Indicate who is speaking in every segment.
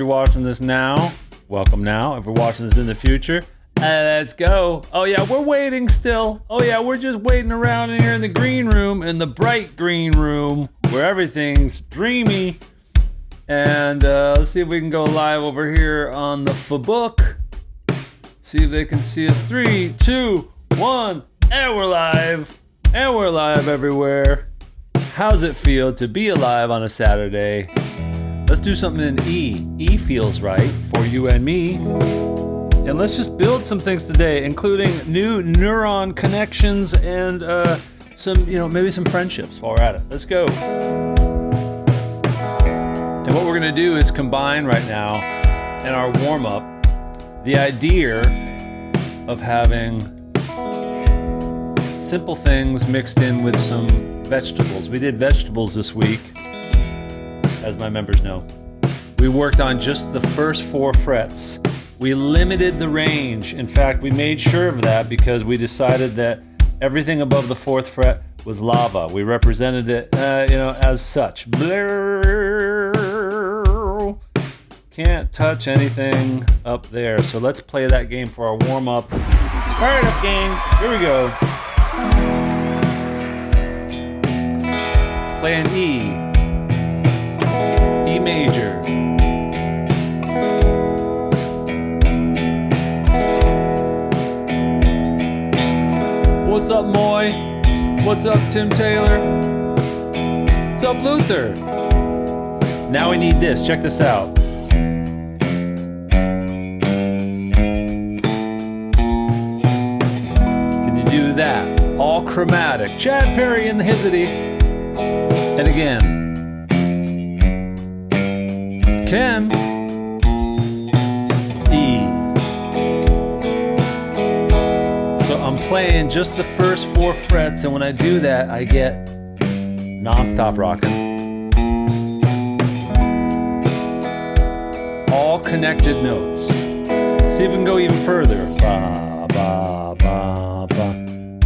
Speaker 1: If you're watching this now, welcome now. If we're watching this in the future, let's go. Oh yeah, we're waiting still. Oh yeah, we're just waiting around in here in the green room, in the bright green room, where everything's dreamy. And let's see if we can go live over here on the Facebook. See if they can see us. 3, 2, 1, and we're live. And we're live everywhere. How's it feel to be alive on a Saturday? Let's do something in E. E feels right for you and me. And let's just build some things today, including new neuron connections and some, maybe some friendships while we're at it. Let's go. And what we're gonna do is combine right now in our warm-up the idea of having simple things mixed in with some vegetables. We did vegetables this week, as my members know. We worked on just the first 4 frets. We limited the range. In fact, we made sure of that because we decided that everything above the 4th fret was lava. We represented it, as such. Can't touch anything up there. So let's play that game for our warm-up. Fire it up, gang. Here we go. Playing E. E major. What's up, Moy? What's up, Tim Taylor? What's up, Luther? Now we need this. Check this out. Can you do that? All chromatic. Chad Perry in the hizity. And again. Ken. E. So I'm playing just the first 4 frets, and when I do that, I get non-stop rocking. All connected notes. See if we can go even further. Ba, ba, ba, ba.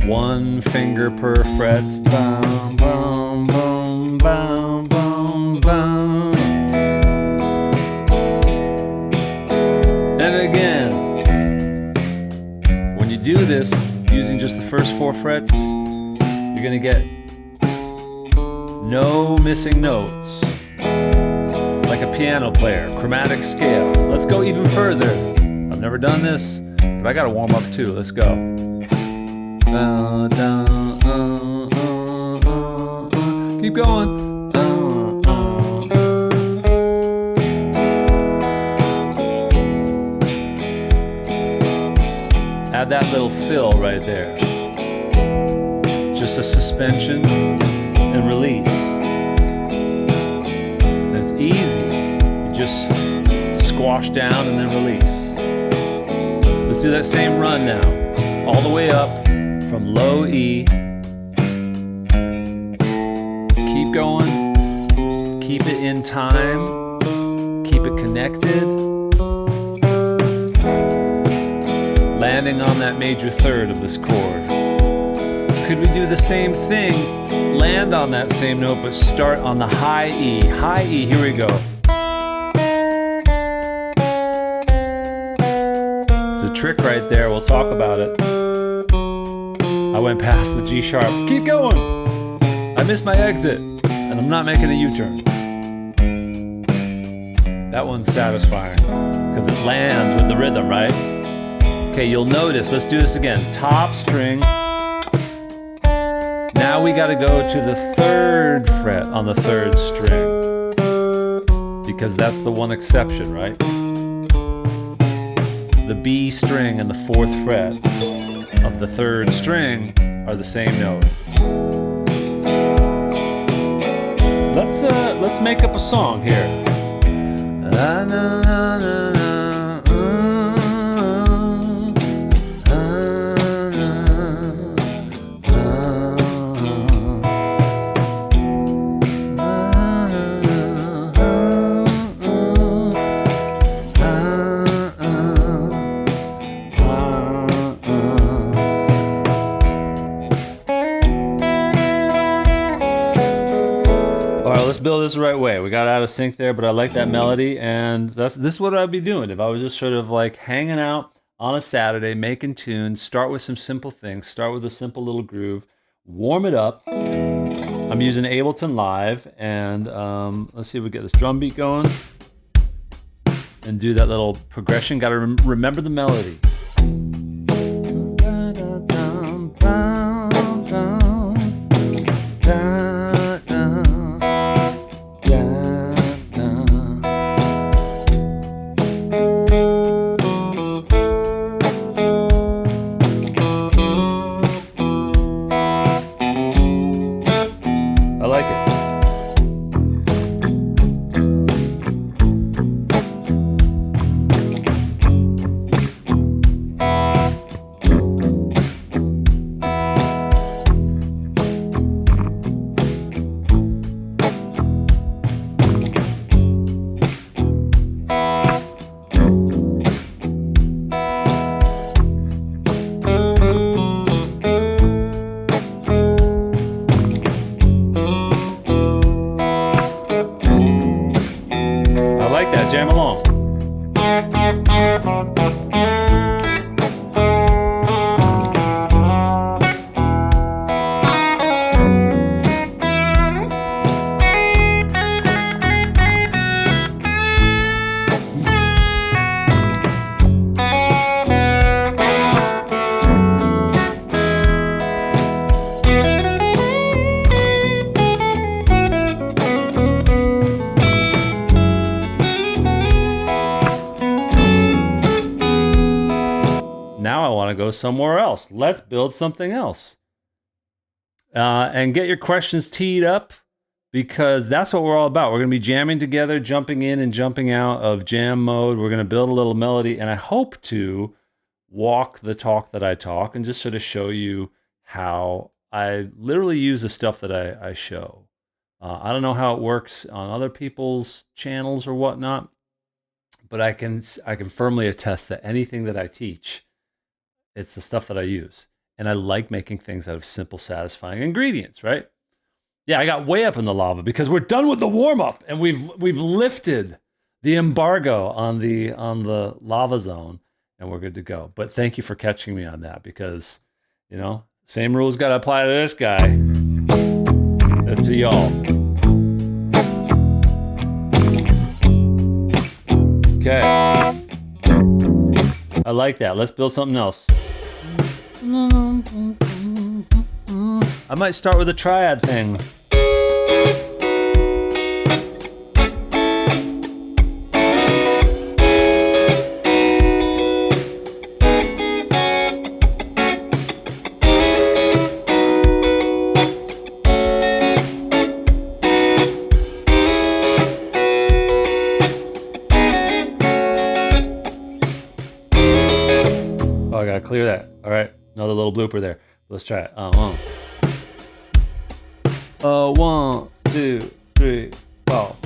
Speaker 1: 1 finger per fret. Bum, bum, bum, bum, bum, bum. And again, when you do this using just the first 4 frets, you're gonna get no missing notes. Like a piano player, chromatic scale. Let's go even further. I've never done this, but I gotta warm up too. Let's go. Keep going. Add that little fill right there. Just a suspension and release. And it's easy. You just squash down and then release. Let's do that same run now. All the way up from low E. Keep going. Keep it in time. Keep it connected. Landing on that major 3rd of this chord. Could we do the same thing? Land on that same note, but start on the high E. High E, here we go. It's a trick right there, we'll talk about it. I went past the G sharp. Keep going! I missed my exit, and I'm not making a U-turn. That one's satisfying, because it lands with the rhythm, right? Okay, you'll notice, let's do this again. Top string. Now we gotta go to the 3rd fret on the 3rd string. Because that's the one exception, right? The B string and the 4th fret of the 3rd string are the same note. Let's make up a song here. goes the right way. We got out of sync there, but I like that melody, and this is what I'd be doing if I was just sort of like hanging out on a Saturday, making tunes. Start with some simple things. Start with a simple little groove. Warm it up. I'm using Ableton Live, and let's see if we get this drum beat going, and do that little progression. Got to remember the melody. Jam along. Now I want to go somewhere else. Let's build something else. And get your questions teed up, because that's what we're all about. We're going to be jamming together, jumping in and jumping out of jam mode. We're going to build a little melody, and I hope to walk the talk that I talk and just sort of show you how I literally use the stuff that I show. I don't know how it works on other people's channels or whatnot, but I can firmly attest that anything that I teach, it's the stuff that I use. And I like making things out of simple, satisfying ingredients, right? Yeah, I got way up in the lava because we're done with the warm-up, and we've lifted the embargo on the lava zone, and we're good to go. But thank you for catching me on that, because, you know, same rules got to apply to this guy. That's to y'all. Okay. I like that. Let's build something else. I might start with a triad thing. Oh, I gotta clear that. All right. Another little blooper there. Let's try it. 1, 2, 3, 4.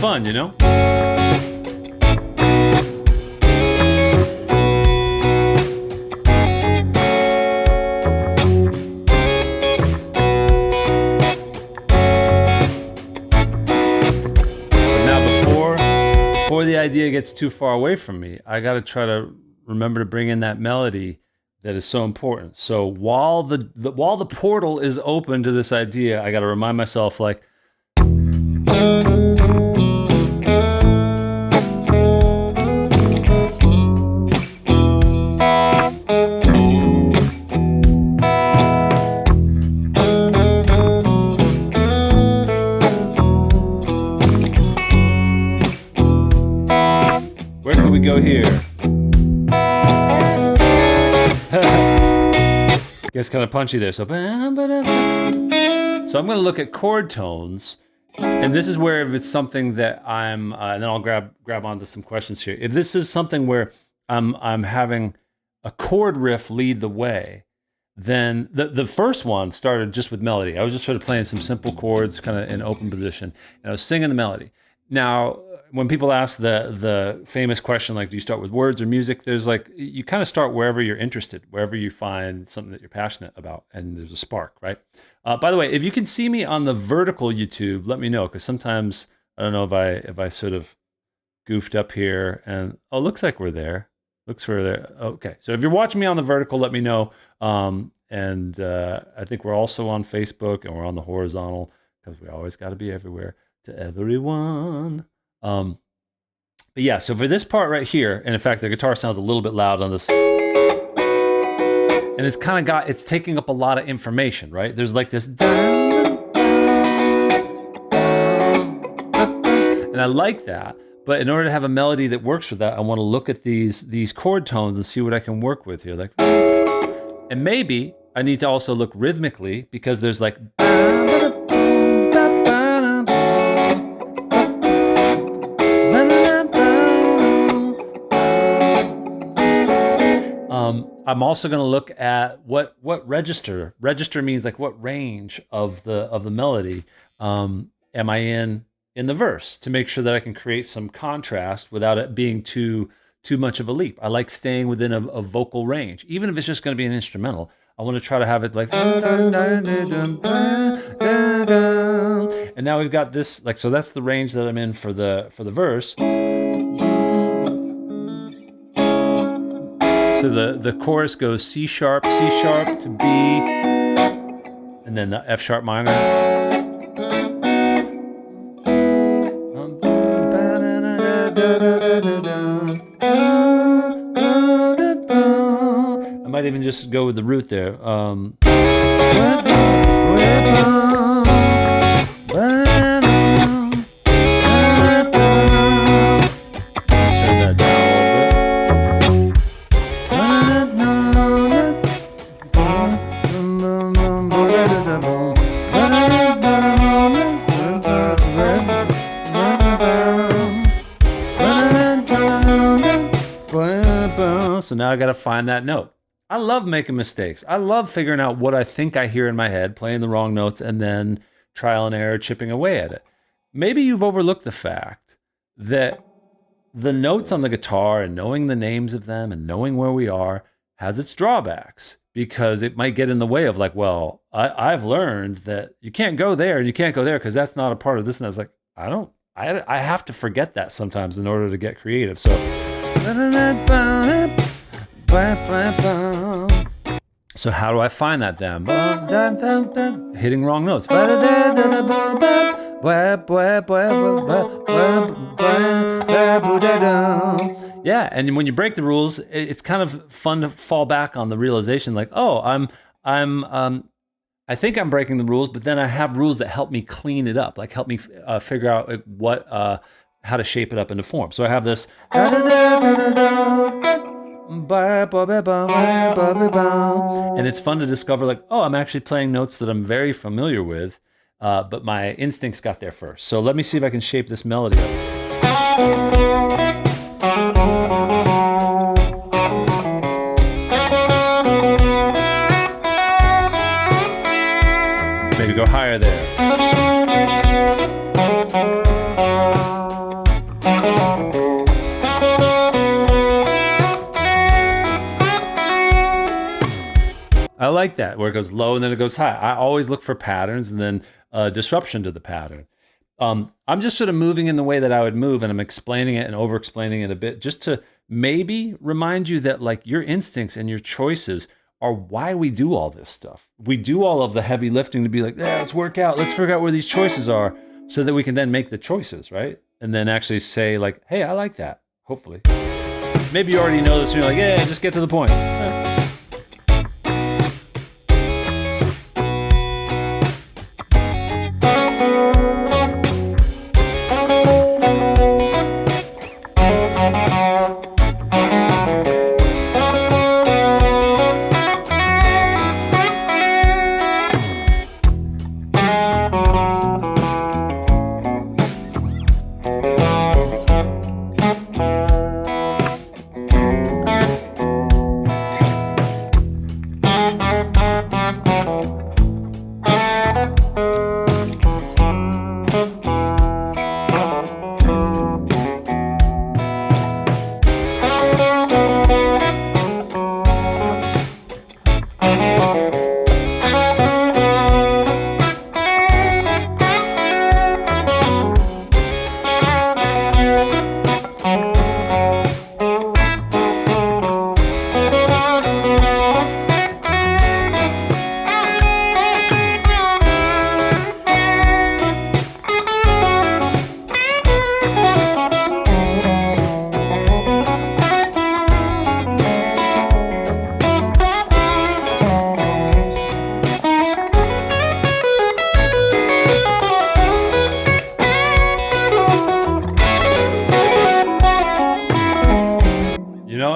Speaker 1: Fun, you know? But now before the idea it gets too far away from me, I got to try to remember to bring in that melody that is so important. So while the portal is open to this idea, I got to remind myself, like, where can we go here? Gets kind of punchy there. So I'm going to look at chord tones, and this is where if it's something that I'm, and then I'll grab onto some questions here. If this is something where I'm having a chord riff lead the way, then the first one started just with melody. I was just sort of playing some simple chords, kind of in open position, and I was singing the melody. Now, when people ask the famous question, like, do you start with words or music? There's like, you kind of start wherever you're interested, wherever you find something that you're passionate about, and there's a spark, right? By the way, if you can see me on the vertical YouTube, let me know, because sometimes I don't know if I sort of goofed up here, and looks like we're there. Looks we're there. Okay, so if you're watching me on the vertical, let me know. And I think we're also on Facebook, and we're on the horizontal, because we always got to be everywhere to everyone. But yeah, so for this part right here, and in fact, the guitar sounds a little bit loud on this, and it's kind of it's taking up a lot of information, right? There's like this, and I like that. But in order to have a melody that works for that, I want to look at these chord tones and see what I can work with here. Like, and maybe I need to also look rhythmically, because there's like, I'm also going to look at what register. Register means like what range of the melody am I in the verse, to make sure that I can create some contrast without it being too much of a leap. I like staying within a vocal range, even if it's just going to be an instrumental. I want to try to have it like, and now we've got this, like, so that's the range that I'm in for the verse. So the chorus goes C sharp to B, and then the F sharp minor. I might even just go with the root there. So now I got to find that note. I love making mistakes. I love figuring out what I think I hear in my head, playing the wrong notes, and then trial and error, chipping away at it. Maybe you've overlooked the fact that the notes on the guitar, and knowing the names of them and knowing where we are, has its drawbacks, because it might get in the way of, like, well, I've learned that you can't go there and you can't go there because that's not a part of this. And I was like, I have to forget that sometimes in order to get creative. So how do I find that then? Hitting wrong notes. Yeah, and when you break the rules, it's kind of fun to fall back on the realization, like, oh, I think I'm breaking the rules, but then I have rules that help me clean it up, like help me figure out how to shape it up into form. So I have this, and it's fun to discover, like, oh, I'm actually playing notes that I'm very familiar with, but my instincts got there first. So let me see if I can shape this melody up. Maybe go higher there. I like that, where it goes low and then it goes high. I always look for patterns and then disruption to the pattern. I'm just sort of moving in the way that I would move, and I'm explaining it and over explaining it a bit just to maybe remind you that like your instincts and your choices are why we do all this stuff. We do all of the heavy lifting to be like, yeah, let's work out, let's figure out where these choices are so that we can then make the choices, right? And then actually say like, hey, I like that, hopefully. Maybe you already know this and you're like, yeah, just get to the point.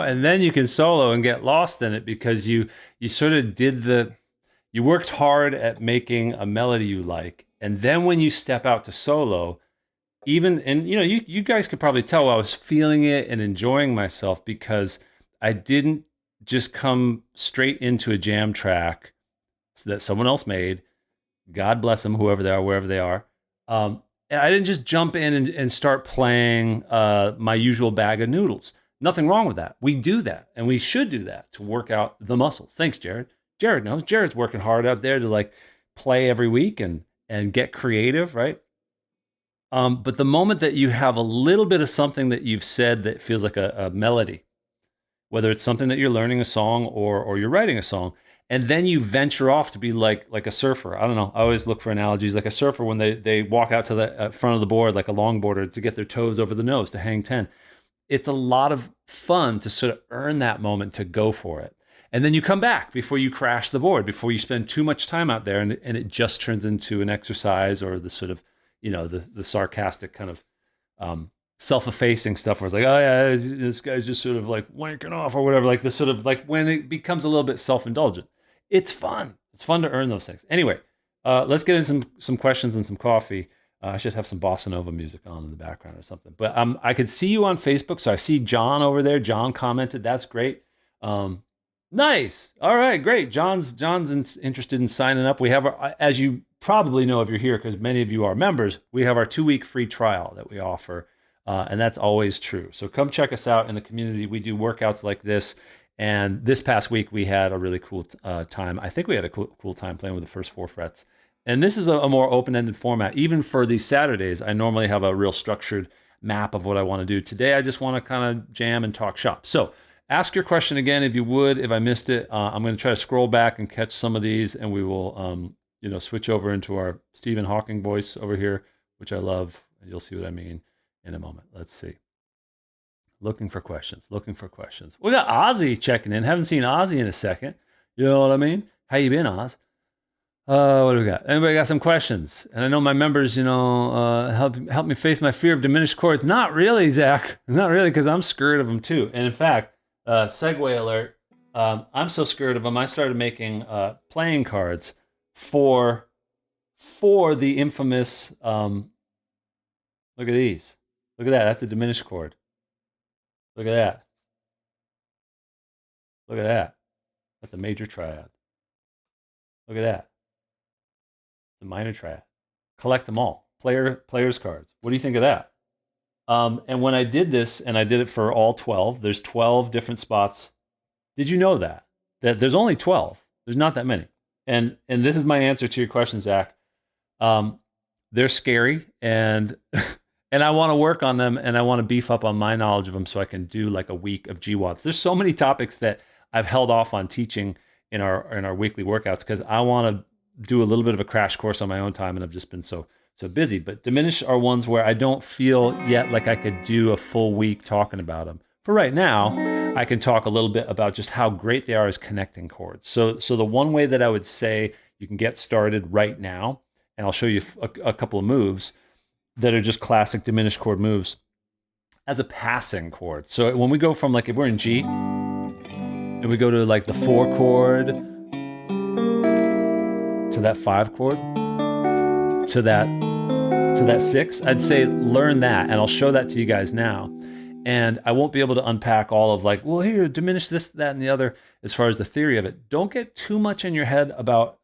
Speaker 1: And then you can solo and get lost in it because you sort of you worked hard at making a melody you like, and then when you step out to solo, and you guys could probably tell I was feeling it and enjoying myself because I didn't just come straight into a jam track that someone else made. God bless them, whoever they are, wherever they are. And I didn't just jump in and start playing my usual bag of noodles. Nothing wrong with that. We do that, and we should do that to work out the muscles. Thanks, Jared. Jared knows. Jared's working hard out there to like play every week and get creative, right? But the moment that you have a little bit of something that you've said that feels like a melody, whether it's something that you're learning a song or you're writing a song, and then you venture off to be like a surfer. I don't know. I always look for analogies like a surfer when they walk out to the front of the board like a longboarder to get their toes over the nose to hang 10. It's a lot of fun to sort of earn that moment to go for it. And then you come back before you crash the board, before you spend too much time out there and it just turns into an exercise or the sort of, the sarcastic kind of self-effacing stuff where it's like, oh yeah, this guy's just sort of like wanking off or whatever, like this sort of like when it becomes a little bit self-indulgent. It's fun. It's fun to earn those things. Anyway, let's get into some questions and some coffee. I should have some bossa nova music on in the background or something. But I could see you on Facebook, so I see John over there. John commented. That's great. Nice. All right, great. John's interested in signing up. We have, as you probably know if you're here, because many of you are members, we have our 2-week free trial that we offer, and that's always true. So come check us out in the community. We do workouts like this, and this past week we had a really cool time. I think we had a cool time playing with the first 4 frets. And this is a more open-ended format. Even for these Saturdays, I normally have a real structured map of what I want to do. Today, I just want to kind of jam and talk shop. So ask your question again if you would, if I missed it. I'm going to try to scroll back and catch some of these, and we will switch over into our Stephen Hawking voice over here, which I love. You'll see what I mean in a moment. Let's see. Looking for questions. We got Ozzy checking in. Haven't seen Ozzy in a second. You know what I mean? How you been, Oz? What do we got? Anybody got some questions? And I know my members, help me face my fear of diminished chords. Not really, Zach. Not really, because I'm scared of them too. And in fact, segue alert, I'm so scared of them, I started making playing cards for the infamous, look at these. Look at that. That's a diminished chord. Look at that. Look at that. That's a major triad. Look at that. The minor triad. Collect them all. Players cards. What do you think of that? And when I did this, and I did it for all 12, there's 12 different spots. Did you know that there's only 12? There's not that many. And this is my answer to your question, Zach. they're scary, and and I want to work on them, and I want to beef up on my knowledge of them so I can do like a week of GWATs. There's so many topics that I've held off on teaching in our weekly workouts because I want to do a little bit of a crash course on my own time, and I've just been so busy. But diminished are ones where I don't feel yet like I could do a full week talking about them. For right now, I can talk a little bit about just how great they are as connecting chords. So the one way that I would say you can get started right now, and I'll show you a couple of moves that are just classic diminished chord moves as a passing chord. So when we go from like, if we're in G and we go to like the 4 chord to that 5 chord to that 6, I'd say learn that, and I'll show that to you guys now. And I won't be able to unpack all of like, well, here, diminish this, that, and the other as far as the theory of it. Don't get too much in your head about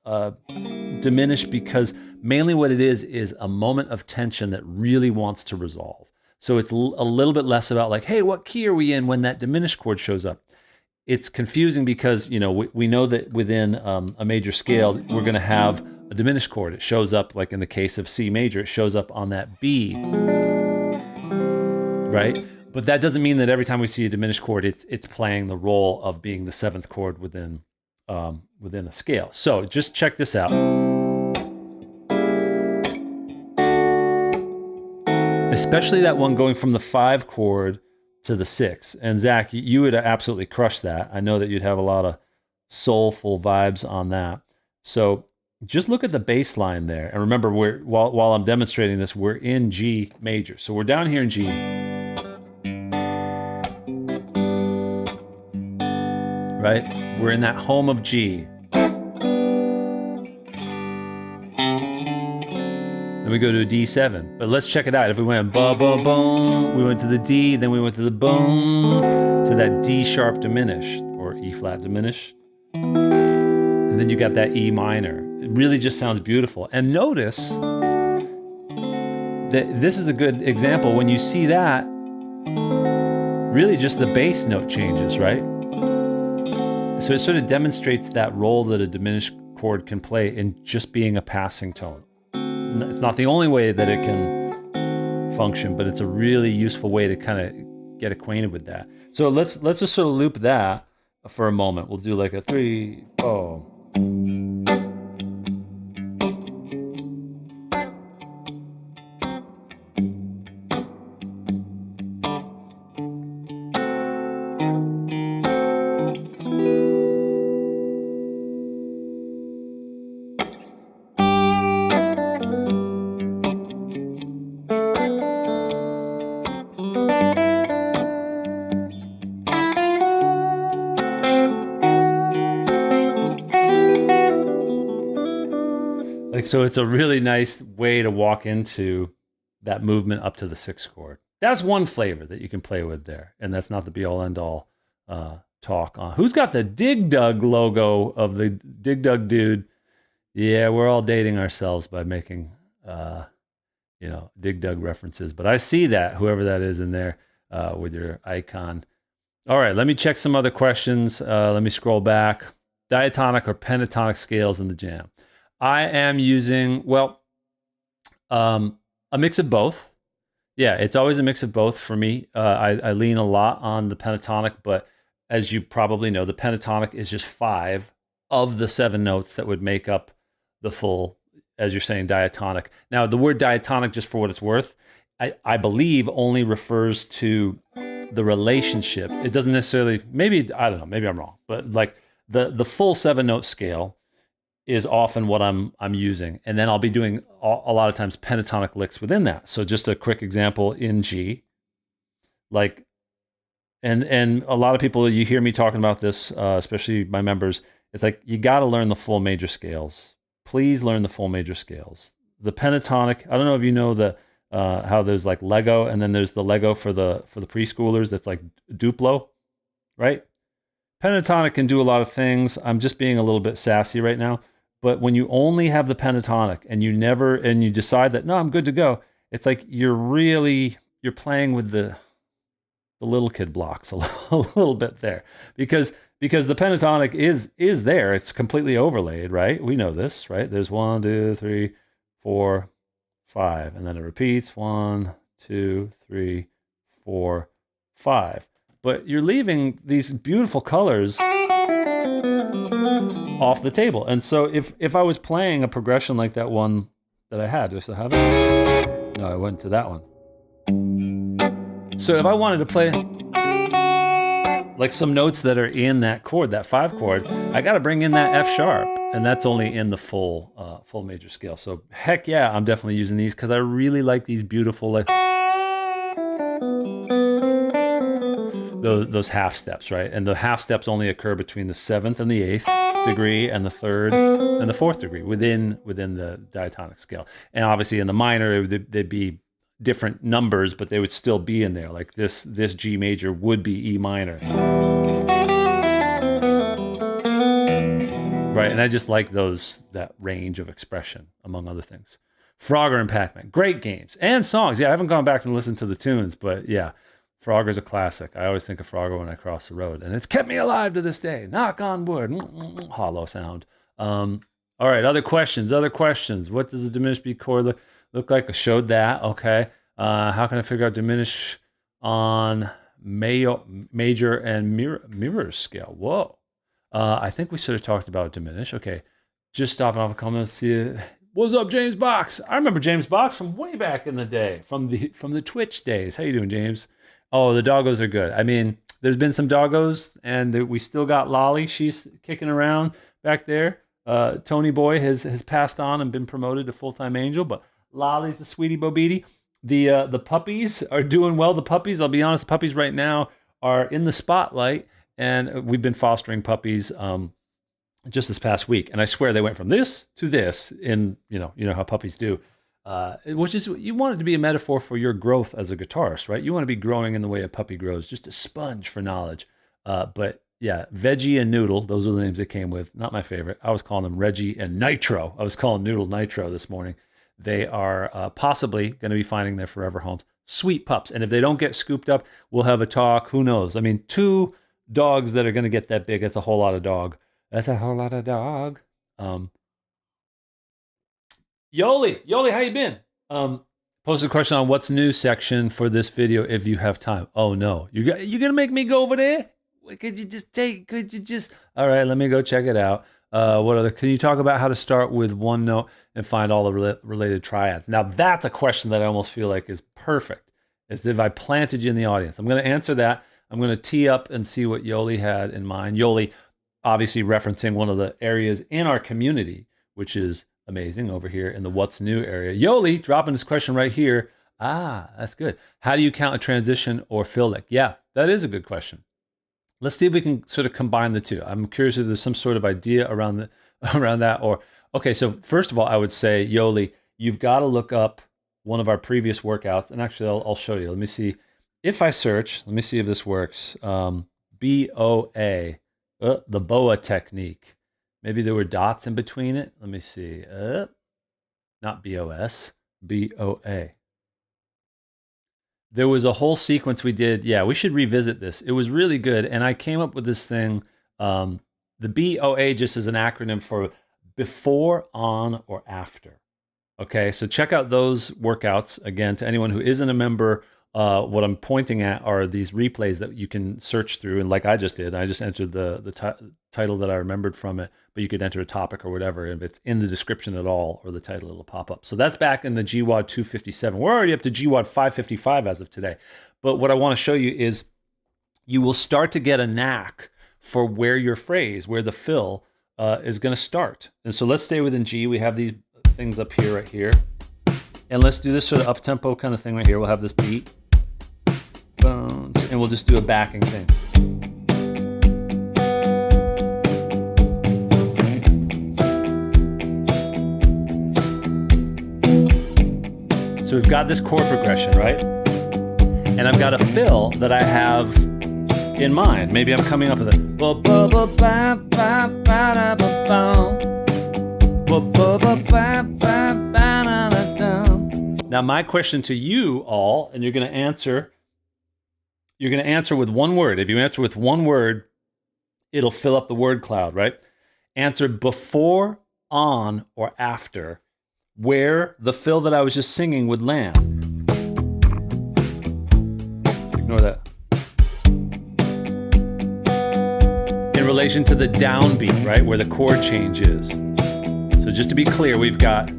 Speaker 1: diminish, because mainly what it is a moment of tension that really wants to resolve. So it's a little bit less about like, hey, what key are we in when that diminished chord shows up? It's confusing because, you know, we know that within a major scale, we're going to have a diminished chord. It shows up, like in the case of C major, it shows up on that B, right? But that doesn't mean that every time we see a diminished chord, it's playing the role of being the 7th chord within a scale. So just check this out. Especially that one going from the 5 chord to the 6. And Zach, you would absolutely crush that. I know that you'd have a lot of soulful vibes on that. So just look at the bass line there. And remember, while I'm demonstrating this, we're in G major. So we're down here in G. Right? We're in that home of G. Then we go to a D7. But let's check it out. If we went ba-ba-boom, we went to the D, then we went to the boom, to that D sharp diminished, or E flat diminished. And then you got that E minor. It really just sounds beautiful. And notice that this is a good example. When you see that, really just the bass note changes, right? So it sort of demonstrates that role that a diminished chord can play in just being a passing tone. It's not the only way that it can function, but it's a really useful way to kind of get acquainted with that. So let's just sort of loop that for a moment. We'll do like a 3, 4. So it's a really nice way to walk into that movement up to the 6th chord. That's one flavor that you can play with there. And that's not the be all end all talk on. Who's got the Dig Dug logo of the Dig Dug dude? Yeah, we're all dating ourselves by making, Dig Dug references. But I see that, whoever that is in there with your icon. All right, let me check some other questions. Let me scroll back. Diatonic or pentatonic scales in the jam. I am using, a mix of both. Yeah, it's always a mix of both for me. I lean a lot on the pentatonic, but as you probably know, the pentatonic is just 5 of the 7 notes that would make up the full, as you're saying, diatonic. Now, the word diatonic, just for what it's worth, I believe only refers to the relationship. It doesn't necessarily, maybe, I don't know, maybe I'm wrong, but like the full 7-note scale is often what I'm using. And then I'll be doing a lot of times pentatonic licks within that. So just a quick example in G, like, and a lot of people, you hear me talking about this, especially my members, it's like, you got to learn the full major scales. Please learn the full major scales. The pentatonic, I don't know if you know how there's like Lego, and then there's the Lego for the preschoolers that's like Duplo, right? Pentatonic can do a lot of things. I'm just being a little bit sassy right now. But when you only have the pentatonic and you decide that, no, I'm good to go, it's like you're playing with the little kid blocks a little bit there. Because the pentatonic is there. It's completely overlaid, right? We know this, right? There's 1, 2, 3, 4, 5, and then it repeats 1, 2, 3, 4, 5. But you're leaving these beautiful colors off the table. And so if I was playing a progression like that one that I had, do I still have it? No, I went to that one. So if I wanted to play like some notes that are in that chord, that 5 chord, I got to bring in that F sharp, and that's only in the full major scale. So heck yeah, I'm definitely using these because I really like these beautiful like those half steps, right? And the half steps only occur between the 7th and the 8th degree and the 3rd and the 4th degree within the diatonic scale. And obviously in the minor, they'd be different numbers, but they would still be in there. Like this G major would be E minor. Right, and I just like that range of expression, among other things. Frogger and Pac-Man, great games and songs. Yeah, I haven't gone back and listened to the tunes, but yeah, Frogger's a classic. I always think of Frogger when I cross the road, and it's kept me alive to this day. Knock on wood, hollow sound. All right, other questions. What does a diminished B chord look like? I showed that. Okay. How can I figure out diminish on major and mirror scale? Whoa. I think we sort of talked about diminish. Okay. Just stopping off a comment to see. What's up, James Box? I remember James Box from way back in the day, from the Twitch days. How you doing, James? Oh, the doggos are good. I mean, there's been some doggos, and we still got Lolly. She's kicking around back there. Tony Boy has passed on and been promoted to full-time angel, but Lolly's a sweetie Bo Beatty. The puppies are doing well. The puppies, I'll be honest, the puppies right now are in the spotlight, and we've been fostering puppies just this past week. And I swear they went from this to this in, you know how puppies do, which is, you want it to be a metaphor for your growth as a guitarist, right? You want to be growing in the way a puppy grows, just a sponge for knowledge. But yeah, Veggie and Noodle, those are the names they came with. Not my favorite. I was calling them Reggie and Nitro. I was calling Noodle Nitro this morning. They are possibly going to be finding their forever homes. Sweet pups. And if they don't get scooped up, we'll have a talk. Who knows? I mean, 2 dogs that are going to get that big, that's a whole lot of dog. That's a whole lot of dog. Yoli, how you been? Post a question on what's new section for this video if you have time. Oh no, you're gonna make me go over there? Could you just? All right, let me go check it out. Can you talk about how to start with one note and find all the related triads? Now that's a question that I almost feel like is perfect. As if I planted you in the audience. I'm going to answer that. I'm going to tee up and see what Yoli had in mind. Yoli, obviously referencing one of the areas in our community, which is amazing over here in the what's new area. Yoli dropping this question right here. That's good. How do you count a transition or fill lick? Yeah, that is a good question. Let's see if we can sort of combine the two. I'm curious if there's some sort of idea around that. Or okay, so first of all, I would say, Yoli, you've got to look up one of our previous workouts, and actually, I'll show you. Let me see if I search. Let me see if this works. BOA, the BOA technique. Maybe there were dots in between it. Let me see. Not BOS, BOA. There was a whole sequence we did. Yeah, we should revisit this. It was really good. And I came up with this thing. The BOA just is an acronym for before, on, or after. Okay, so check out those workouts. Again, to anyone who isn't a member, what I'm pointing at are these replays that you can search through. And like I just did, I just entered the title that I remembered from it, but you could enter a topic or whatever. If it's in the description at all or the title, it'll pop up. So that's back in the GWAD 257. We're already up to GWAD 555 as of today. But what I want to show you is you will start to get a knack for where your phrase, where the fill is going to start. And so let's stay within G. We have these things up here, right here. And let's do this sort of up-tempo kind of thing right here. We'll have this beat. And we'll just do a backing thing. So we've got this chord progression, right? And I've got a fill that I have in mind. Maybe I'm coming up with it. Now my question to you all, and you're going to answer with one word. If you answer with one word, it'll fill up the word cloud, right? Answer before, on, or after where the fill that I was just singing would land. Ignore that. In relation to the downbeat, right, where the chord change is. So just to be clear, we've got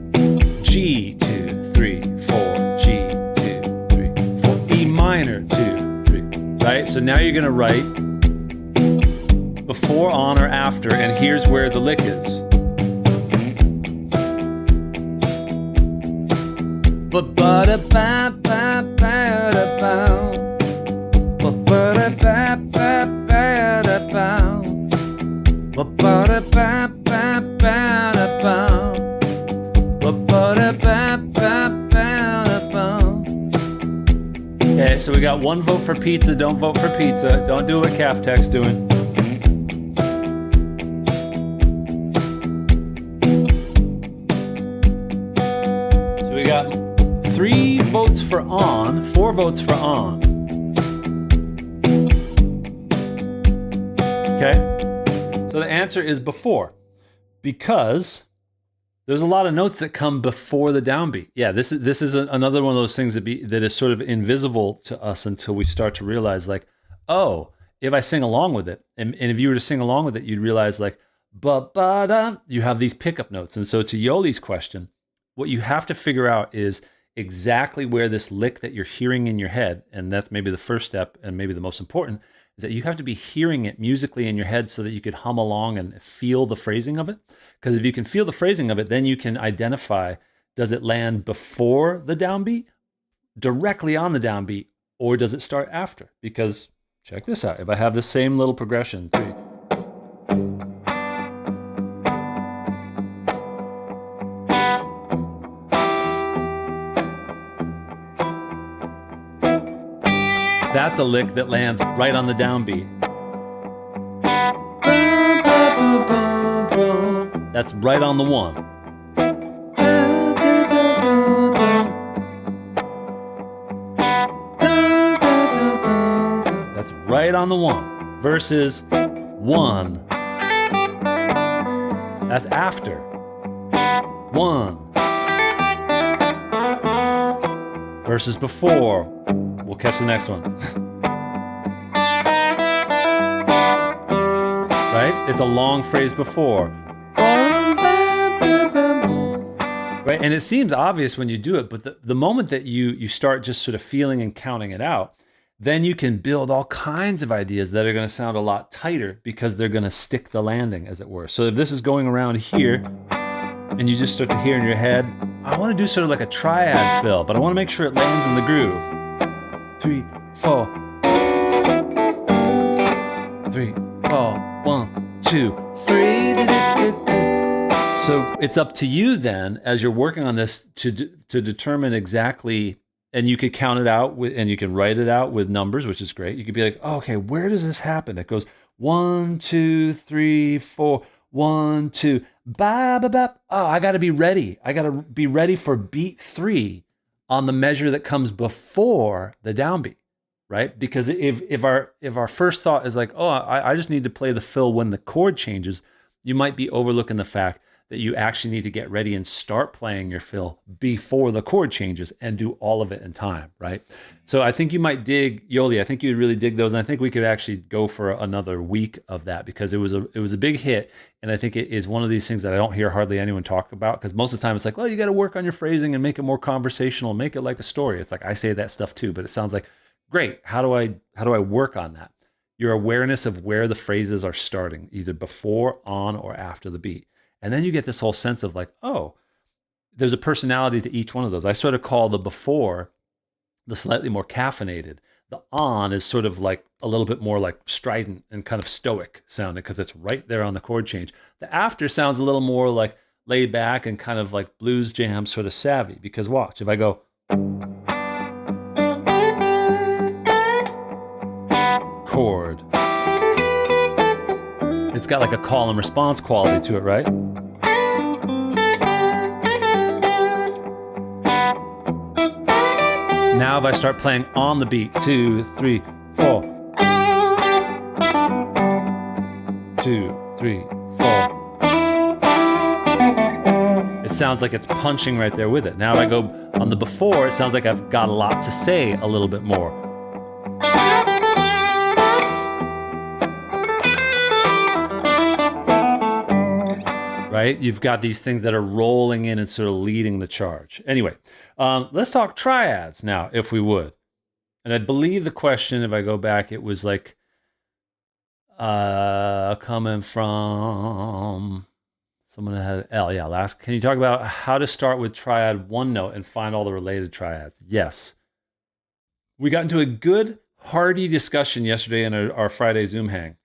Speaker 1: G, 2, 3, 4, G, 2, 3, 4, E minor, 2, 3, right? So now you're gonna write before, on, or after, and here's where the lick is. Okay, so we got one vote for pizza. Don't vote for pizza. Don't do what Calf Tech's doing. So we got 3 votes for on, 4 votes for on. Okay, so the answer is before, because there's a lot of notes that come before the downbeat. Yeah, this is another one of those things that is sort of invisible to us until we start to realize, like, oh, if I sing along with it, and if you were to sing along with it, you'd realize, like, ba-ba-da, you have these pickup notes. And so to Yoli's question, what you have to figure out is exactly where this lick that you're hearing in your head, and that's maybe the first step and maybe the most important, is that you have to be hearing it musically in your head so that you could hum along and feel the phrasing of it. Because if you can feel the phrasing of it, then you can identify, does it land before the downbeat, directly on the downbeat, or does it start after? Because check this out. If I have the same little progression, 3. That's a lick that lands right on the downbeat. That's right on the 1. That's right on the 1. Versus 1. That's after. 1. Versus before. We'll catch the next one. Right? It's a long phrase before. Right? And it seems obvious when you do it, but the moment that you start just sort of feeling and counting it out, then you can build all kinds of ideas that are going to sound a lot tighter because they're going to stick the landing, as it were. So if this is going around here, and you just start to hear in your head, I want to do sort of like a triad fill, but I want to make sure it lands in the groove. 3, 4. 3, 4. 1, 2, 3. So it's up to you then, as you're working on this, to determine exactly, and you could count it out with, and you can write it out with numbers, which is great. You could be like, oh, okay, where does this happen? It goes 1, 2, 3, 4. 1, 2. Ba ba ba. Oh, I got to be ready. I got to be ready for beat 3 on the measure that comes before the downbeat, right? Because if our first thought is like, oh, I just need to play the fill when the chord changes, you might be overlooking the fact that you actually need to get ready and start playing your fill before the chord changes and do all of it in time, right? So I think you might dig, Yoli, I think you'd really dig those. And I think we could actually go for another week of that because it was a big hit. And I think it is one of these things that I don't hear hardly anyone talk about, because most of the time it's like, well, you got to work on your phrasing and make it more conversational, make it like a story. It's like, I say that stuff too, but it sounds like, great. How do I work on that? Your awareness of where the phrases are starting, either before, on, or after the beat. And then you get this whole sense of like, oh, there's a personality to each one of those. I sort of call the before the slightly more caffeinated. The on is sort of like a little bit more like strident and kind of stoic sounding because it's right there on the chord change. The after sounds a little more like laid back and kind of like blues jam sort of savvy, because watch, if I go chord, it's got like a call and response quality to it, right? Now if I start playing on the beat, 2, 3, 4. 2, 3, 4. it sounds like it's punching right there with it. Now if I go on the before, it sounds like I've got a lot to say a little bit more. Right? You've got these things that are rolling in and sort of leading the charge. Anyway, let's talk triads now, if we would. And I believe the question, if I go back, it was like coming from someone that had L. Yeah, last. Can you talk about how to start with triad one note and find all the related triads? Yes. We got into a good, hearty discussion yesterday in our Friday Zoom hang,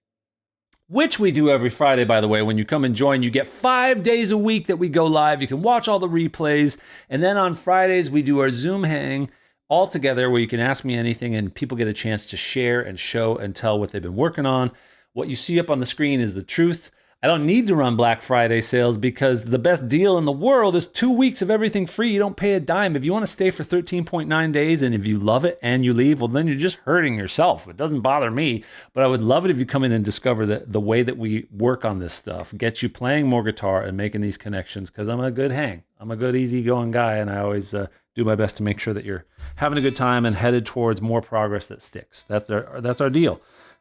Speaker 1: which we do every Friday, by the way. When you come and join, you get 5 days a week that we go live. You can watch all the replays. And then on Fridays, we do our Zoom hang all together where you can ask me anything and people get a chance to share and show and tell what they've been working on. What you see up on the screen is the truth. I don't need to run Black Friday sales because the best deal in the world is 2 weeks of everything free. You don't pay a dime. If you want to stay for 13.9 days and if you love it and you leave, well, then you're just hurting yourself. It doesn't bother me, but I would love it if you come in and discover the way that we work on this stuff, get you playing more guitar and making these connections, because I'm a good hang. I'm a good easygoing guy, and I always do my best to make sure that you're having a good time and headed towards more progress that sticks. That's our deal.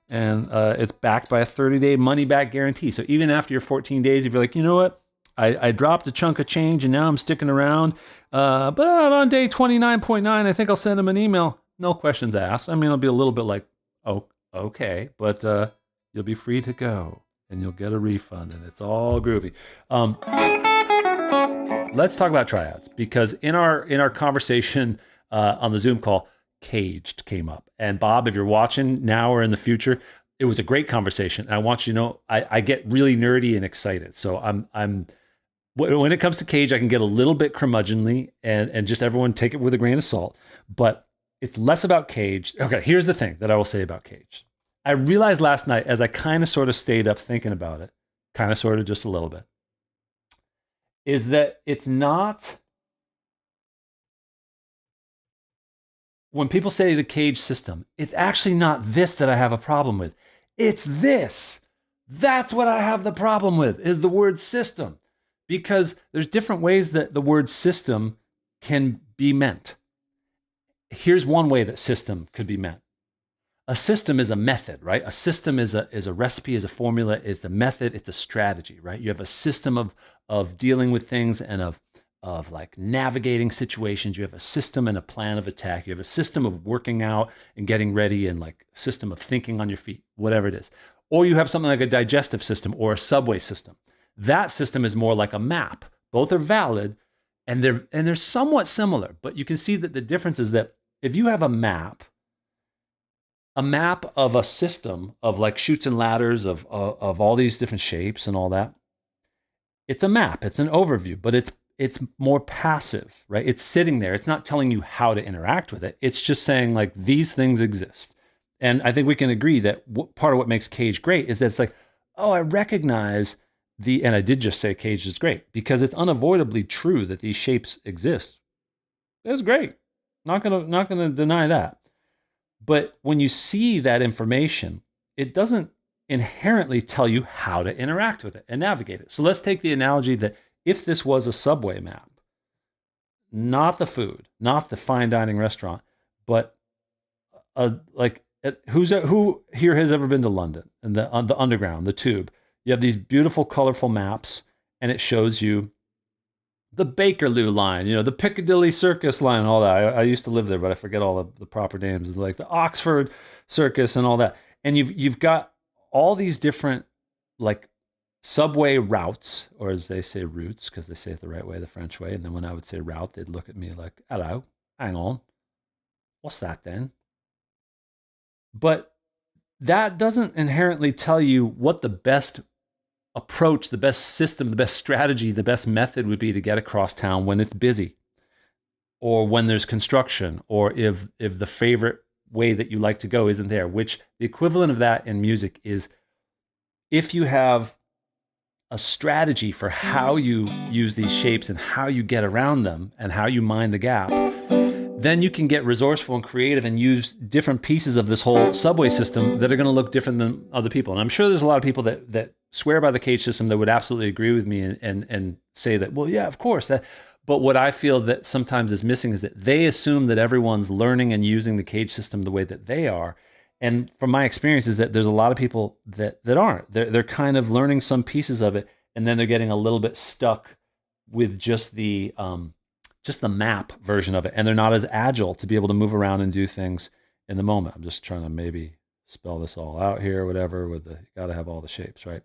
Speaker 1: And it's backed by a 30-day money-back guarantee. So even after your 14 days, if you're like, you know what, I dropped a chunk of change and now I'm sticking around, but I'm on day 29.9, I think I'll send them an email. No questions asked. I mean, it'll be a little bit like, oh, okay, but you'll be free to go and you'll get a refund and it's all groovy. Let's talk about triads, because in our conversation on the Zoom call, Caged came up. And Bob, if you're watching now or in the future, it was a great conversation. And I want you to know, I get really nerdy and excited. So I'm when it comes to Cage, I can get a little bit curmudgeonly and just everyone take it with a grain of salt. But it's less about Cage. Okay, here's the thing that I will say about Cage. I realized last night as I kind of sort of stayed up thinking about it, kind of sort of just a little bit, is that it's not... When people say the Cage system, it's actually not this that I have a problem with. It's this. That's what I have the problem with, is the word system. Because there's different ways that the word system can be meant. Here's one way that system could be meant. A system is a method, right? A system is a recipe, is a formula, is a method, it's a strategy, right? You have a system of dealing with things and of like navigating situations. You have a system and a plan of attack. You have a system of working out and getting ready and like a system of thinking on your feet, whatever it is. Or you have something like a digestive system or a subway system. That system is more like a map. Both are valid and they're somewhat similar, but you can see that the difference is that if you have a map of a system of like chutes and ladders of all these different shapes and all that, it's a map, it's an overview, but it's more passive, right? It's sitting there. It's not telling you how to interact with it. It's just saying like, these things exist. And I think we can agree that part of what makes Cage great is that it's like, oh, I recognize and I did just say Cage is great because it's unavoidably true that these shapes exist. It's great. Not gonna deny that. But when you see that information, it doesn't inherently tell you how to interact with it and navigate it. So let's take the analogy that if this was a subway map, not the food, not the fine dining restaurant, but who here has ever been to London and the underground, the tube? You have these beautiful, colorful maps, and it shows you the Bakerloo line, the Piccadilly Circus line, and all that. I used to live there, but I forget all the proper names. It's like the Oxford Circus and all that. And you've got all these different like subway routes, or as they say, routes, because they say it the right way, the French way. And then when I would say route, they'd look at me like, hello, hang on. What's that then? But that doesn't inherently tell you what the best approach, the best system, the best strategy, the best method would be to get across town when it's busy, or when there's construction, or if the favorite way that you like to go isn't there, which the equivalent of that in music is if you have a strategy for how you use these shapes and how you get around them and how you mind the gap, then you can get resourceful and creative and use different pieces of this whole subway system that are going to look different than other people. And I'm sure there's a lot of people that swear by the cage system that would absolutely agree with me and say that, well, yeah, of course. But what I feel that sometimes is missing is that they assume that everyone's learning and using the cage system the way that they are. And from my experience is that there's a lot of people that aren't. They're kind of learning some pieces of it, and then they're getting a little bit stuck with just the map version of it, and they're not as agile to be able to move around and do things in the moment. I'm just trying to maybe spell this all out here, whatever, with you got to have all the shapes, right?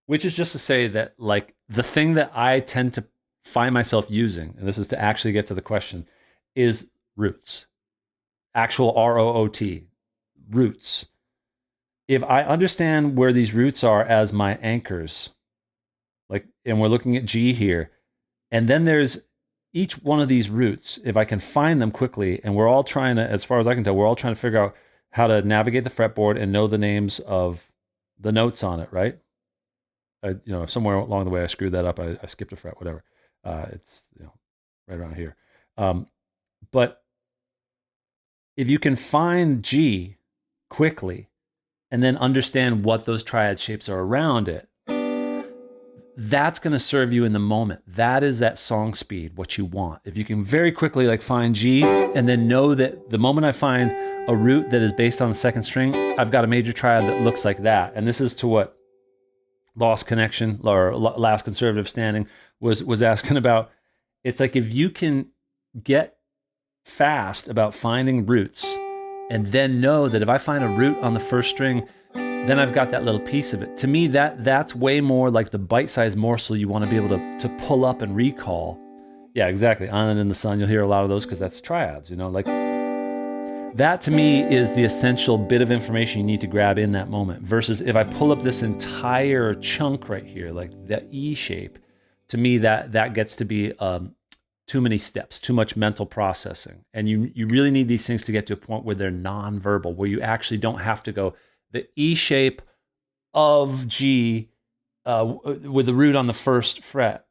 Speaker 1: Which is just to say that, like, the thing that I tend to find myself using, and this is to actually get to the question, is roots. Actual ROOT, roots. If I understand where these roots are as my anchors, like, and we're looking at G here, and then there's each one of these roots, if I can find them quickly, and we're all trying to, as far as I can tell, we're all trying to figure out how to navigate the fretboard and know the names of the notes on it, right? If somewhere along the way I screwed that up, I skipped a fret, whatever. It's right around here. But if you can find G quickly and then understand what those triad shapes are around it, that's going to serve you in the moment. That is at song speed, what you want. If you can very quickly like find G and then know that the moment I find a root that is based on the second string, I've got a major triad that looks like that. And this is to what Lost Connection or Last Conservative Standing was asking about. It's like, if you can get fast about finding roots and then know that if I find a root on the first string, then I've got that little piece of it. To me, that's way more like the bite-sized morsel you want to be able to pull up and recall. Yeah, exactly. On and in the Sun, you'll hear a lot of those because that's triads, like that to me is the essential bit of information you need to grab in that moment. Versus if I pull up this entire chunk right here, like that E shape, to me that gets to be too many steps, too much mental processing. And you really need these things to get to a point where they're non-verbal, where you actually don't have to go the E shape of G with the root on the first fret.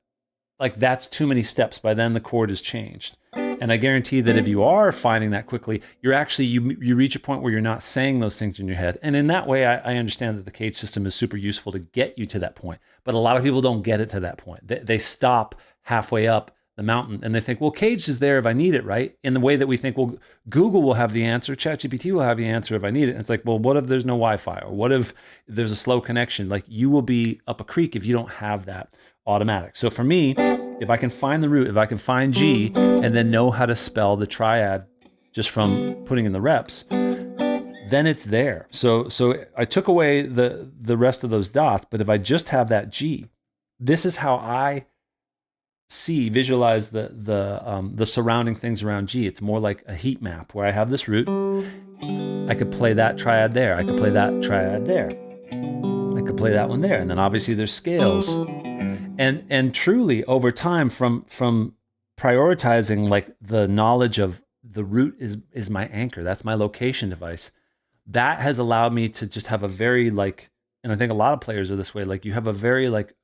Speaker 1: Like, that's too many steps. By then the chord is changed. And I guarantee that if you are finding that quickly, you're actually, you reach a point where you're not saying those things in your head. And in that way, I understand that the cage system is super useful to get you to that point. But a lot of people don't get it to that point. They stop halfway up the mountain and they think, well, cage is there if I need it, right? In the way that we think, well, Google will have the answer, ChatGPT will have the answer if I need it. And it's like, well, what if there's no Wi-Fi? Or what if there's a slow connection? Like, you will be up a creek if you don't have that automatic. So for me, if I can find the root, if I can find G and then know how to spell the triad just from putting in the reps, then it's there. So I took away the rest of those dots, but if I just have that G, this is how I visualize the surrounding things around G. It's more like a heat map where I have this root. I could play that triad there. I could play that triad there. I could play that one there. And then obviously there's scales. And truly over time from prioritizing like the knowledge of the root is my anchor. That's my location device. That has allowed me to just have a very like, and I think a lot of players are this way, like you have a very like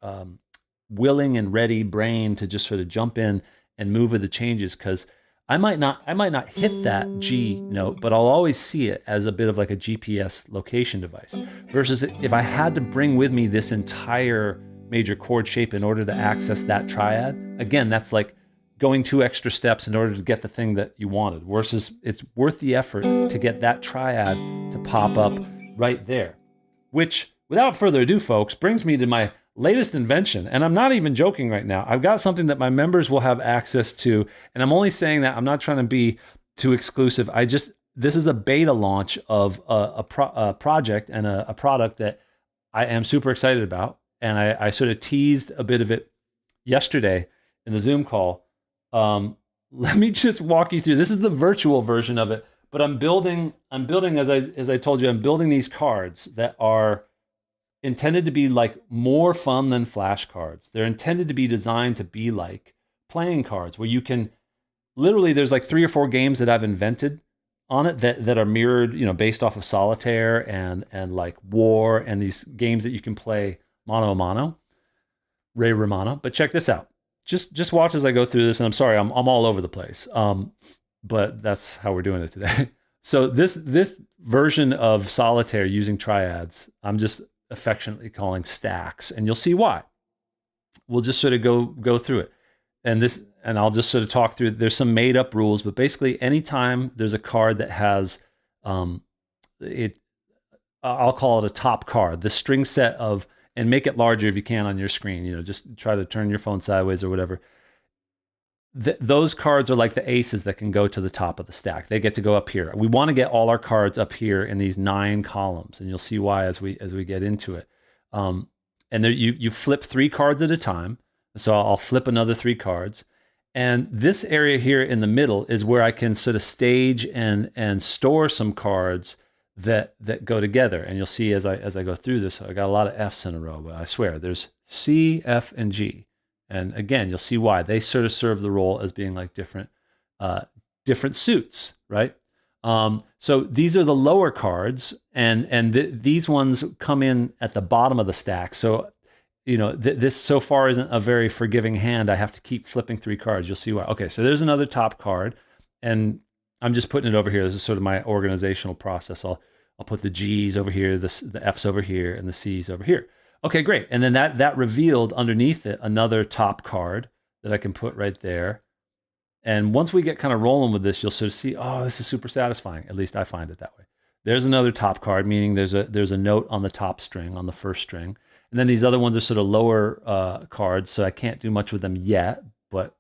Speaker 1: willing and ready brain to just sort of jump in and move with the changes, because I might not hit that G note, but I'll always see it as a bit of like a GPS location device. Versus if I had to bring with me this entire major chord shape in order to access that triad, again, that's like going 2 extra steps in order to get the thing that you wanted. Versus it's worth the effort to get that triad to pop up right there. Which, without further ado, folks, brings me to my latest invention. And I'm not even joking right now. I've got something that my members will have access to. And I'm only saying that, I'm not trying to be too exclusive. This is a beta launch of a project and a product that I am super excited about. And I sort of teased a bit of it yesterday in the Zoom call. Let me just walk you through. This is the virtual version of it, but I'm building as I told you, I'm building these cards that are intended to be like more fun than flashcards. They're intended to be designed to be like playing cards, where you can literally, there's like 3 or 4 games that I've invented on it that are mirrored, based off of Solitaire and like War, and these games that you can play mano a mano, Ray Romano. But check this out. just watch as I go through this. And I'm sorry, I'm all over the place. But that's how we're doing it today. So this version of solitaire using triads, I'm just affectionately calling stacks, and you'll see why. We'll just sort of go through it. And I'll just sort of talk through. There's some made up rules, but basically, anytime there's a card that has I'll call it a top card, the string set of, and make it larger if you can on your screen. Just try to turn your phone sideways or whatever. Those cards are like the aces that can go to the top of the stack. They get to go up here. We want to get all our cards up here in these 9 columns, and you'll see why as we get into it. And there, you flip 3 cards at a time. So I'll flip another 3 cards. And this area here in the middle is where I can sort of stage and store some cards that go together. And you'll see as I go through this, I got a lot of F's in a row, but I swear there's C, F, and G. And again, you'll see why. They sort of serve the role as being like different suits, right? So these are the lower cards, and these ones come in at the bottom of the stack. So this so far isn't a very forgiving hand. I have to keep flipping 3 cards. You'll see why. Okay, so there's another top card, and I'm just putting it over here. This is sort of my organizational process. I'll put the G's over here, the F's over here, and the C's over here. Okay, great. And then that revealed underneath it another top card that I can put right there. And once we get kind of rolling with this, you'll sort of see, oh, this is super satisfying. At least I find it that way. There's another top card, meaning there's a note on the top string, on the first string. And then these other ones are sort of lower cards, so I can't do much with them yet, but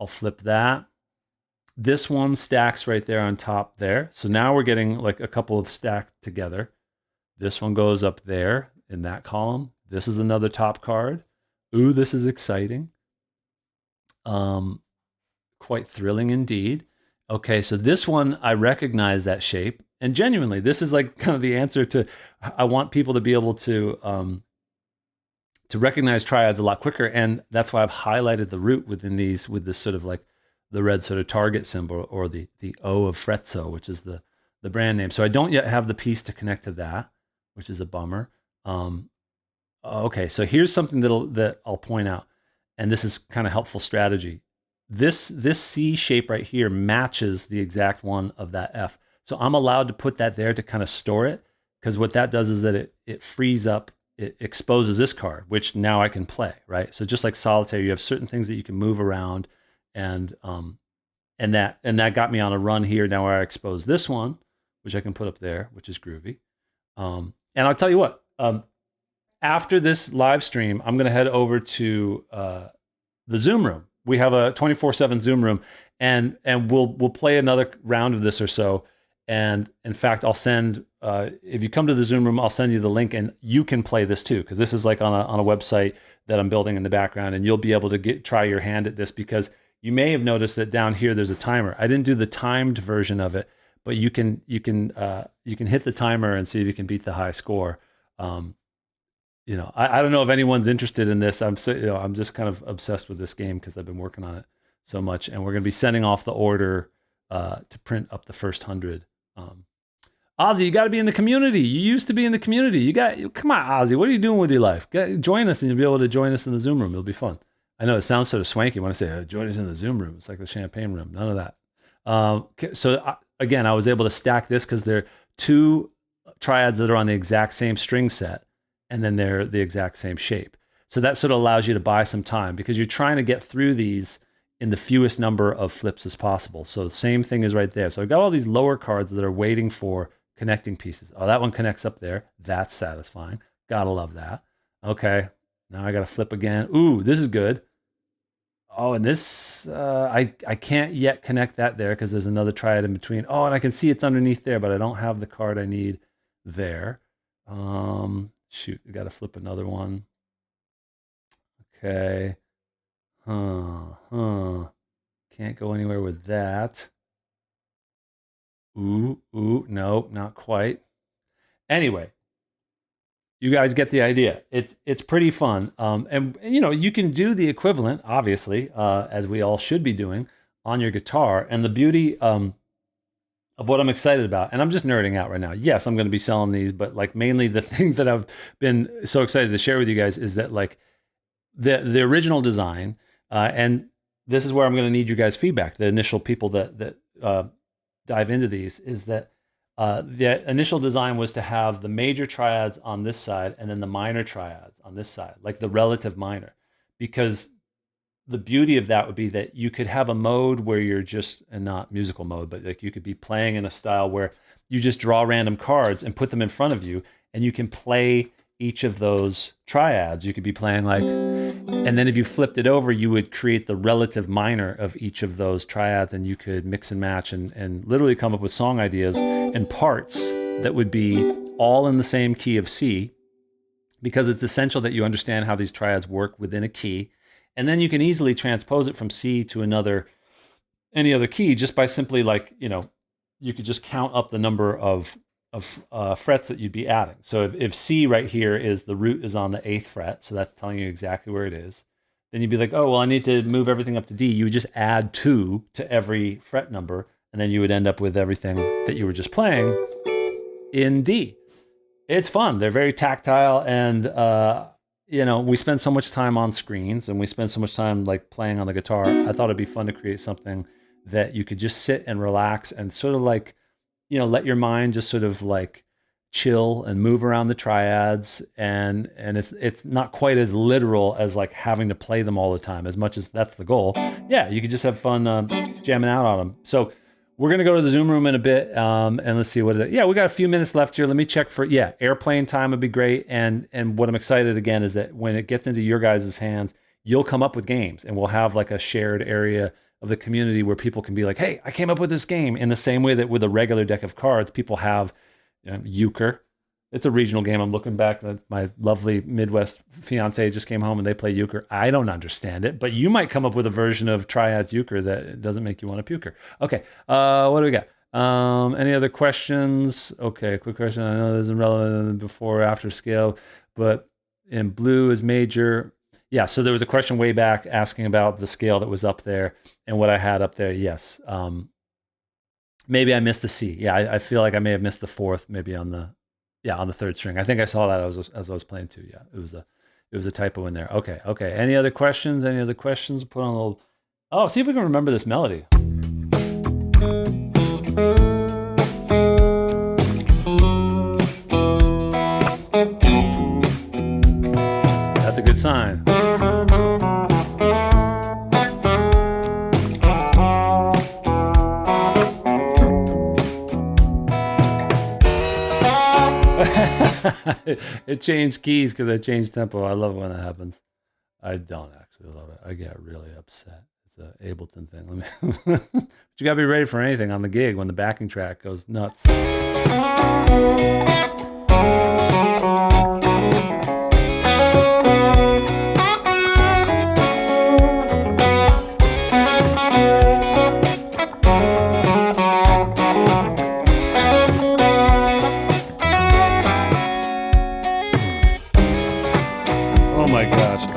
Speaker 1: I'll flip that. This one stacks right there on top there. So now we're getting like a couple of stacked together. This one goes up there in that column. This is another top card. Ooh, this is exciting. Quite thrilling indeed. Okay, so this one, I recognize that shape. And genuinely, this is like kind of the answer to, I want people to be able to recognize triads a lot quicker. And that's why I've highlighted the root within these with this sort of like the red sort of target symbol, or the O of Frezzo, which is the brand name. So I don't yet have the piece to connect to that, which is a bummer. Okay, so here's something that I'll point out, and this is kind of helpful strategy. This C shape right here matches the exact one of that F. So I'm allowed to put that there to kind of store it, because what that does is that it frees up, it exposes this card, which now I can play, right? So just like solitaire, you have certain things that you can move around, and that got me on a run here now where I expose this one, which I can put up there, which is groovy. And I'll tell you what, after this live stream, I'm going to head over to the Zoom room. We have a 24/7 Zoom room, and we'll play another round of this or so. And in fact, I'll send, if you come to the Zoom room, I'll send you the link, and you can play this too, because this is like on a website that I'm building in the background, and you'll be able to try your hand at this, because you may have noticed that down here there's a timer. I didn't do the timed version of it, but you can hit the timer and see if you can beat the high score. I don't know if anyone's interested in this. I'm just kind of obsessed with this game because I've been working on it so much, and we're going to be sending off the order to print up the first 100. Ozzy, you got to be in the community. You used to be in the community. Come on, Ozzy. What are you doing with your life? Join us, and you'll be able to join us in the Zoom room. It'll be fun. I know it sounds sort of swanky when I say, join us in the Zoom room. It's like the champagne room. None of that. Again, I was able to stack this because there are 2 triads that are on the exact same string set, and then they're the exact same shape. So that sort of allows you to buy some time, because you're trying to get through these in the fewest number of flips as possible. So the same thing is right there. So I've got all these lower cards that are waiting for connecting pieces. Oh, that one connects up there. That's satisfying. Gotta love that. Okay, now I gotta flip again. Ooh, this is good. Oh, and this, I can't yet connect that there because there's another triad in between. Oh, and I can see it's underneath there, but I don't have the card I need there. Shoot, we got to flip another one. Okay. Can't go anywhere with that. Ooh, no, not quite. Anyway, you guys get the idea. It's pretty fun. And you can do the equivalent, obviously, as we all should be doing on your guitar. And the beauty of what I'm excited about, and I'm just nerding out right now. Yes, I'm going to be selling these, but like mainly the thing that I've been so excited to share with you guys is that like the original design And this is where I'm going to need you guys' feedback. The initial people that dive into these is that the initial design was to have the major triads on this side and then the minor triads on this side, like the relative minor, because the beauty of that would be that you could have a mode where you're just, and not musical mode, but like you could be playing in a style where you just draw random cards and put them in front of you, and you can play each of those triads. You could be playing like, and then if you flipped it over, you would create the relative minor of each of those triads, and you could mix and match and literally come up with song ideas and parts that would be all in the same key of C, because it's essential that you understand how these triads work within a key. And then you can easily transpose it from C to any other key just by simply like, you could just count up the number of frets that you'd be adding. So if C right here is the root is on the 8th fret, so that's telling you exactly where it is, then you'd be like, oh, well, I need to move everything up to D. You would just add 2 to every fret number, and then you would end up with everything that you were just playing in D. It's fun. They're very tactile, and we spend so much time on screens and we spend so much time like playing on the guitar. I thought it'd be fun to create something that you could just sit and relax and sort of like, let your mind just sort of like chill and move around the triads. And it's not quite as literal as like having to play them all the time, as much as that's the goal. Yeah, you could just have fun jamming out on them. So we're going to go to the Zoom room in a bit, and let's see what is it. Yeah, we got a few minutes left here. Let me check for, airplane time would be great. And what I'm excited again is that when it gets into your guys' hands, you'll come up with games, and we'll have like a shared area of the community where people can be like, hey, I came up with this game, in the same way that with a regular deck of cards, people have euchre. It's a regional game. I'm looking back at my lovely Midwest fiance just came home and they play euchre. I don't understand it, but you might come up with a version of Triads euchre that doesn't make you want to puker. Okay, what do we got? Any other questions? Okay, quick question. I know this is relevant in the before or after scale, but in blue is major. Yeah, so there was a question way back asking about the scale that was up there and what I had up there. Yes. Maybe I missed the C. Yeah, I feel like I may have missed the 4th, maybe on the 3rd string. I think I saw that as I was playing too. Yeah, it was a typo in there. Okay. Any other questions? Put on a little. Oh, see if we can remember this melody. That's a good sign. It changed keys because I changed tempo. I love it when that happens. I don't actually love it. I get really upset. It's an Ableton thing. But you gotta be ready for anything on the gig when the backing track goes nuts.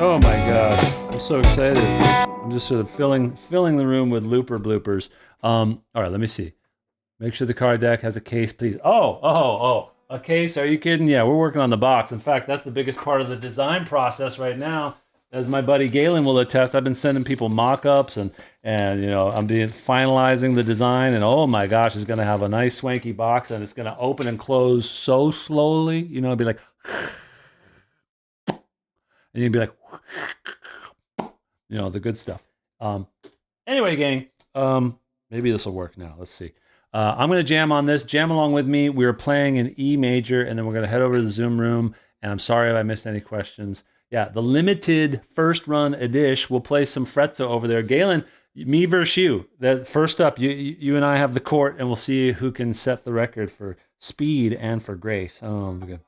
Speaker 1: Oh my gosh. I'm so excited. I'm just sort of filling the room with looper bloopers. All right, let me see. Make sure the card deck has a case, please. Oh, a case? Are you kidding? Yeah, we're working on the box. In fact, that's the biggest part of the design process right now. As my buddy Galen will attest, I've been sending people mock-ups and I'm finalizing the design, and oh my gosh, it's gonna have a nice swanky box, and it's gonna open and close so slowly. It'd be like, and you'd be like, the good stuff. Anyway, gang, maybe this will work now. Let's see. I'm going to jam on this. Jam along with me. We were playing in E major, and then we're going to head over to the Zoom room. And I'm sorry if I missed any questions. Yeah, the limited first run edition. We'll play some Frezzo over there. Galen, me versus you. That first up, you and I have the court, and we'll see who can set the record for speed and for grace. Oh, good.